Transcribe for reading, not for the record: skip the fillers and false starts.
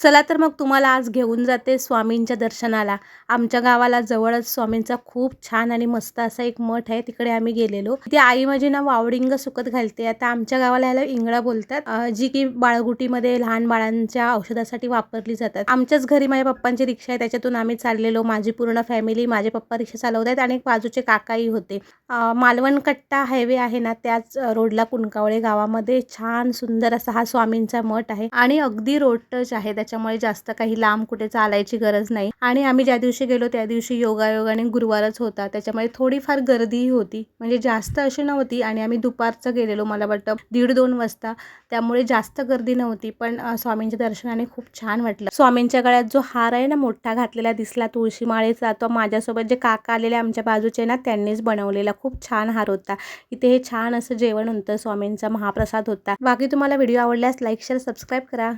चला तर मग तुम्हाला आज घेऊन जाते स्वामींच्या दर्शनाला। आमच्या गावाला जवळच स्वामींचा खूप छान आणि मस्त असा एक मठ आहे, तिकडे आम्ही गेलेलो। तिथे आई माझी ना वावडिंग सुकत घालते। आता आमच्या गावाला याला इंगळा बोलतात, जी की बाळगुटीमध्ये लहान बाळांच्या औषधासाठी वापरली जातात। आमच्याच घरी माझ्या पप्पांची रिक्षा आहे, त्याच्यातून आम्ही चाललेलो, माझी पूर्ण फॅमिली, माझे पप्पा रिक्षा चालवतात आणि एक बाजूचे काकाही होते। मालवण कट्टा हायवे आहे ना, त्याच रोडला कुणकावळे गावामध्ये छान सुंदर असा हा स्वामींचा मठ आहे आणि अगदी रोड टच आहे, त्याच्यामुळे जास्त काही लांब कुठे चालायची गरज नाही। आणि आम्ही ज्या दिवशी गेलो त्या दिवशी योगायोगाने गुरुवारच होता, त्याच्यामुळे थोडीफार गर्दीही होती, म्हणजे जास्त अशी नव्हती। आणि आम्ही दुपारचं गेलेलो, मला वाटतं 1:30-2 वाजता, त्यामुळे जास्त गर्दी नव्हती, पण स्वामींच्या दर्शनाने खूप छान वाटलं। स्वामींच्या गळ्यात जो हार आहे ना मोठा घातलेला दिसला तुळशी माळेचा, तो माझ्यासोबत जे काका आलेले आमच्या बाजूचे ना, त्यांनीच बनवलेला, खूप छान हार होता। इथे हे छान असं जेवण होतं, स्वामींचा महाप्रसाद होता। बाकी तुम्हाला व्हिडिओ आवडल्यास लाईक शेअर सबस्क्राईब करा।